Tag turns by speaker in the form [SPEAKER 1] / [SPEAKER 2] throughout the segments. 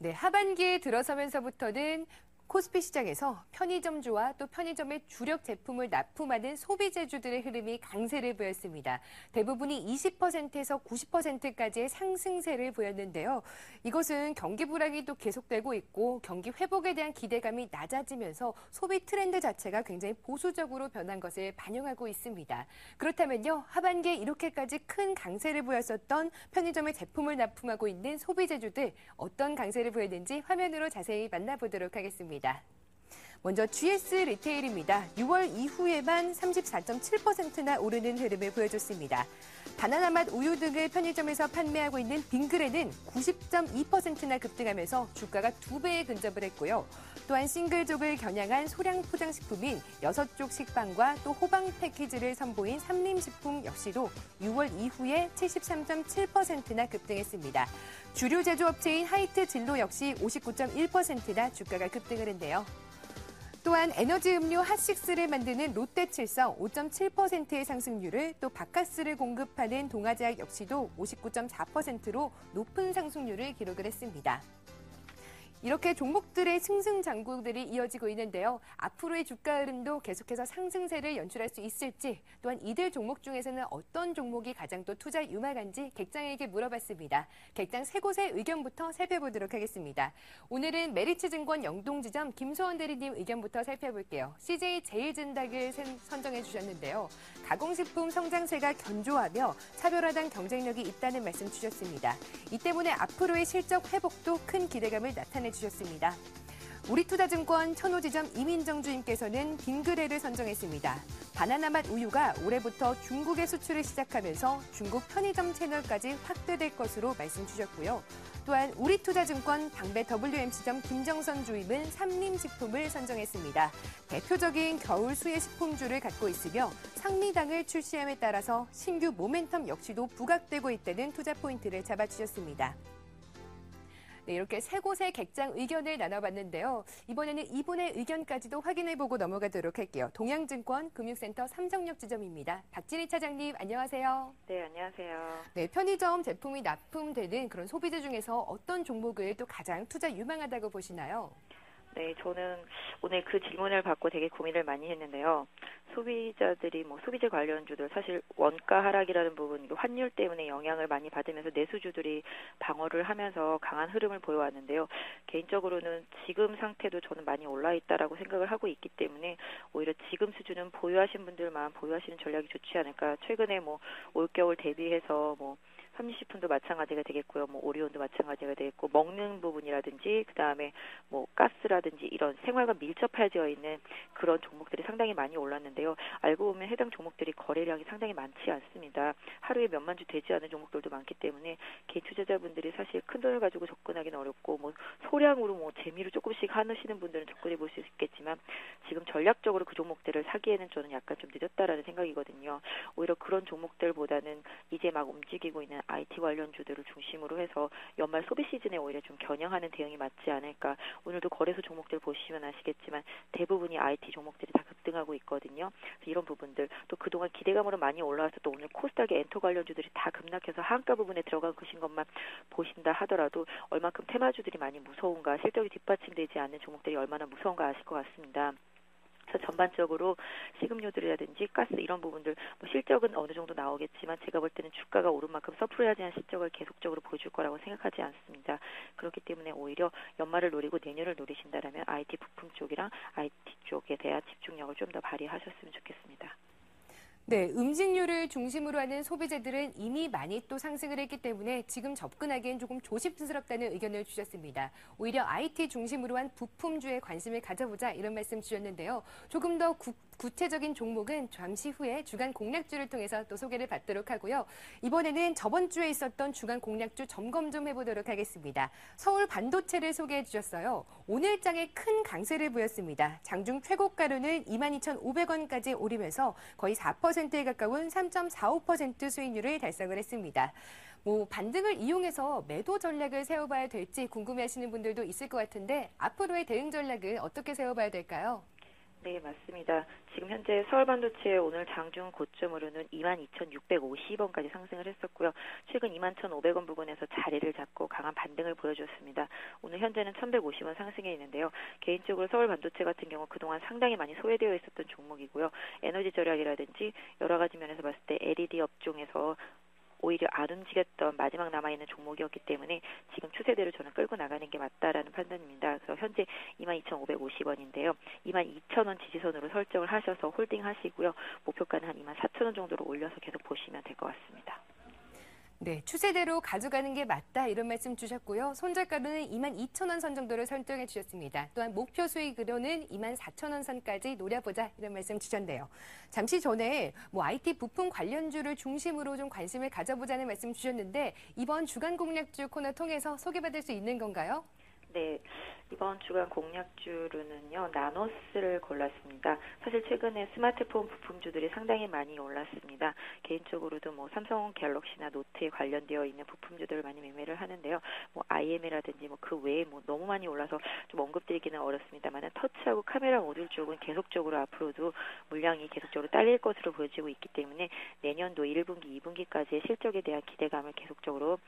[SPEAKER 1] 네, 하반기에 들어서면서부터는 코스피 시장에서 편의점주와 또 편의점의 주력 제품을 납품하는 소비재주들의 흐름이 강세를 보였습니다. 대부분이 20%에서 90%까지의 상승세를 보였는데요. 이것은 경기 불황이 또 계속되고 있고 경기 회복에 대한 기대감이 낮아지면서 소비 트렌드 자체가 굉장히 보수적으로 변한 것을 반영하고 있습니다. 그렇다면요, 하반기에 이렇게까지 큰 강세를 보였었던 편의점의 제품을 납품하고 있는 소비재주들 어떤 강세를 보였는지 화면으로 자세히 만나보도록 하겠습니다. 먼저 GS 리테일입니다. 6월 이후에만 34.7%나 오르는 흐름을 보여줬습니다. 바나나 맛 우유 등을 편의점에서 판매하고 있는 빙그레는 90.2%나 급등하면서 주가가 2배에 근접을 했고요. 또한 싱글족을 겨냥한 소량 포장식품인 6족 식빵과 또 호박 패키지를 선보인 삼림식품 역시도 6월 이후에 73.7%나 급등했습니다. 주류 제조업체인 하이트 진로 역시 59.1%나 주가가 급등을 했네요. 또한 에너지 음료 핫식스를 만드는 롯데칠성 5.7%의 상승률을 또 바카스를 공급하는 동아제약 역시도 59.4%로 높은 상승률을 기록을 했습니다. 이렇게 종목들의 승승장구들이 이어지고 있는데요. 앞으로의 주가 흐름도 계속해서 상승세를 연출할 수 있을지, 또한 이들 종목 중에서는 어떤 종목이 가장 또 투자 유망한지 객장에게 물어봤습니다. 객장 세 곳의 의견부터 살펴보도록 하겠습니다. 오늘은 메리츠증권 영동지점 김소원 대리님 의견부터 살펴볼게요. CJ 제일진닭을 선정해 주셨는데요. 가공식품 성장세가 견조하며 차별화된 경쟁력이 있다는 말씀 주셨습니다. 이 때문에 앞으로의 실적 회복도 큰 기대감을 나타내 주셨습니다. 우리투자증권 천호지점 이민정 주임께서는 빙그레를 선정했습니다. 바나나 맛 우유가 올해부터 중국에 수출을 시작하면서 중국 편의점 채널까지 확대될 것으로 말씀 주셨고요. 또한 우리투자증권 방배 WMC점 김정선 주임은 삼림식품을 선정했습니다. 대표적인 겨울 수혜 식품주를 갖고 있으며 상미당을 출시함에 따라서 신규 모멘텀 역시도 부각되고 있다는 투자 포인트를 잡아주셨습니다. 네, 이렇게 세 곳의 객장 의견을 나눠봤는데요. 이번에는 이분의 의견까지도 확인해보고 넘어가도록 할게요. 동양증권 금융센터 삼성역 지점입니다. 박진희 차장님, 안녕하세요.
[SPEAKER 2] 네, 안녕하세요.
[SPEAKER 1] 네, 편의점 제품이 납품되는 그런 소비재 중에서 어떤 종목을 또 가장 투자 유망하다고 보시나요?
[SPEAKER 2] 네, 저는 오늘 그 질문을 받고 되게 고민을 많이 했는데요. 소비자들이 소비재 관련주들 사실 원가 하락이라는 부분, 환율 때문에 영향을 많이 받으면서 내수주들이 방어를 하면서 강한 흐름을 보여왔는데요. 개인적으로는 지금 상태도 저는 많이 올라 있다라고 생각을 하고 있기 때문에 오히려 지금 수준은 보유하신 분들만 보유하시는 전략이 좋지 않을까. 최근에 올겨울 대비해서 삼식품도 마찬가지가 되겠고요. 오리온도 마찬가지가 되겠고, 먹는 부분이라든지 그다음에 가스라든지 이런 생활과 밀접해져 있는 그런 종목들이 상당히 많이 올랐는데요. 알고 보면 해당 종목들이 거래량이 상당히 많지 않습니다. 하루에 몇만 주 되지 않은 종목들도 많기 때문에 개인 투자자분들이 사실 큰 돈을 가지고 접근하기는 어렵고 소량으로 재미로 조금씩 하시는 분들은 접근해 볼 수 있겠지만 지금 전략적으로 그 종목들을 사기에는 저는 약간 좀 늦었다라는 생각이거든요. 오히려 그런 종목들보다는 이제 막 움직이고 있는 IT 관련주들을 중심으로 해서 연말 소비 시즌에 오히려 좀 겨냥하는 대응이 맞지 않을까. 오늘도 거래소 종목들 보시면 아시겠지만 대부분이 IT 종목들이 다 급등하고 있거든요. 이런 부분들 또 그동안 기대감으로 많이 올라와서 또 오늘 코스닥의 엔터 관련주들이 다 급락해서 하한가 부분에 들어간 것인 것만 보신다 하더라도 얼마큼 테마주들이 많이 무서운가, 실적이 뒷받침되지 않는 종목들이 얼마나 무서운가 아실 것 같습니다. 그래서 전반적으로 식음료들이라든지 가스 이런 부분들 실적은 어느 정도 나오겠지만 제가 볼 때는 주가가 오른 만큼 서프라이즈한 실적을 계속적으로 보여줄 거라고 생각하지 않습니다. 그렇기 때문에 오히려 연말을 노리고 내년을 노리신다라면 IT 부품 쪽이랑 IT 쪽에 대한 집중력을 좀 더 발휘하셨으면 좋겠습니다.
[SPEAKER 1] 네, 음식료를 중심으로 하는 소비재들은 이미 많이 또 상승을 했기 때문에 지금 접근하기엔 조금 조심스럽다는 의견을 주셨습니다. 오히려 IT 중심으로 한 부품주에 관심을 가져보자 이런 말씀 주셨는데요. 조금 더 구체적인 종목은 잠시 후에 주간 공략주를 통해서 또 소개를 받도록 하고요. 이번에는 저번 주에 있었던 주간 공략주 점검 좀 해보도록 하겠습니다. 서울 반도체를 소개해 주셨어요. 오늘 장에 큰 강세를 보였습니다. 장중 최고가로는 22,500원까지 오르면서 거의 4%에 가까운 3.45% 수익률을 달성을 했습니다. 반등을 이용해서 매도 전략을 세워봐야 될지 궁금해하시는 분들도 있을 것 같은데 앞으로의 대응 전략을 어떻게 세워봐야 될까요?
[SPEAKER 2] 네, 맞습니다. 지금 현재 서울 반도체 오늘 장중 고점으로는 22,650원까지 상승을 했었고요. 최근 21,500원 부근에서 자리를 잡고 강한 반등을 보여줬습니다. 오늘 현재는 1,150원 상승해 있는데요. 개인적으로 서울 반도체 같은 경우 그동안 상당히 많이 소외되어 있었던 종목이고요. 에너지 절약이라든지 여러 가지 면에서 봤을 때 LED 업종에서 오히려 안 움직였던 마지막 남아있는 종목이었기 때문에 지금 추세대로 저는 끌고 나가는 게 맞다라는 판단입니다. 그래서 현재 22,550원인데요. 22,000원 지지선으로 설정을 하셔서 홀딩 하시고요. 목표가는 한 24,000원 정도로 올려서 계속 보시면 될 것 같습니다.
[SPEAKER 1] 네, 추세대로 가져가는 게 맞다 이런 말씀 주셨고요. 손절가로는 22,000원 선 정도를 설정해 주셨습니다. 또한 목표 수익으로는 24,000원 선까지 노려보자 이런 말씀 주셨네요. 잠시 전에 IT 부품 관련주를 중심으로 좀 관심을 가져보자는 말씀 주셨는데 이번 주간 공략주 코너 통해서 소개받을 수 있는 건가요?
[SPEAKER 2] 네, 이번 주간 공략주로는요, 나노스를 골랐습니다. 사실 최근에 스마트폰 부품주들이 상당히 많이 올랐습니다. 개인적으로도 삼성 갤럭시나 노트에 관련되어 있는 부품주들을 많이 매매를 하는데요. IM이라든지 그 외에 너무 많이 올라서 좀 언급드리기는 어렵습니다만 터치하고 카메라 모듈 쪽은 계속적으로 앞으로도 물량이 계속적으로 딸릴 것으로 보여지고 있기 때문에 내년도 1분기, 2분기까지의 실적에 대한 기대감을 계속적으로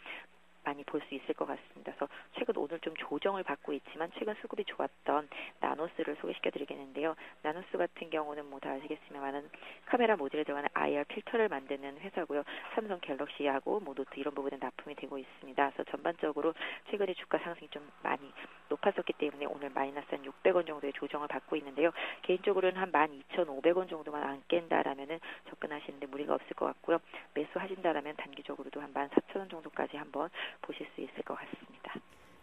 [SPEAKER 2] 많이 볼 수 있을 것 같습니다. 그래서 최근 오늘 좀 조정을 받고 있지만 최근 수급이 좋았던 나노스를 소개시켜드리겠는데요. 나노스 같은 경우는 다 아시겠지만은 카메라 모듈에 들어가는 IR 필터를 만드는 회사고요. 삼성 갤럭시하고 노트 이런 부분에 납품이 되고 있습니다. 그래서 전반적으로 최근에 주가 상승이 좀 많이 높았었기 때문에 오늘 마이너스 한 600원 정도의 조정을 받고 있는데요. 개인적으로는 한 12,500원 정도만 안 깬다라면은 접근하시는데 무리가 없을 것 같고요. 매수하신다라면 단기적으로도 한 14,000원 정도까지 한번 보실 수 있을 것 같습니다.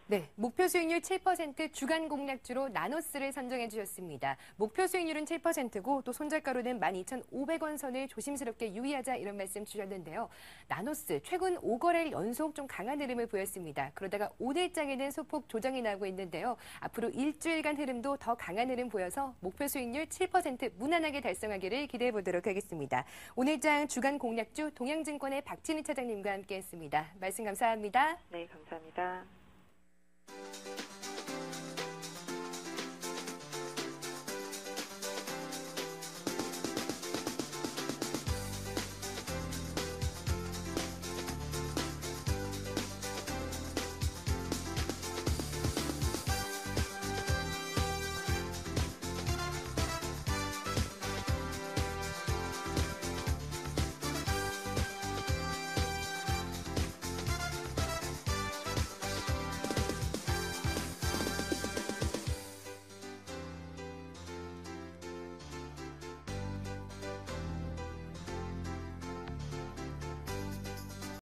[SPEAKER 1] 네, 목표 수익률 7% 주간 공략주로 나노스를 선정해 주셨습니다. 목표 수익률은 7%고 또 손절가로는 12,500원 선을 조심스럽게 유의하자 이런 말씀 주셨는데요. 나노스 최근 5거래일 연속 좀 강한 흐름을 보였습니다. 그러다가 오늘장에는 소폭 조정이 나오고 있는데요. 앞으로 일주일간 흐름도 더 강한 흐름 보여서 목표 수익률 7% 무난하게 달성하기를 기대해 보도록 하겠습니다. 오늘장 주간 공략주 동양증권의 박진희 차장님과 함께했습니다. 말씀 감사합니다.
[SPEAKER 2] 네, 감사합니다.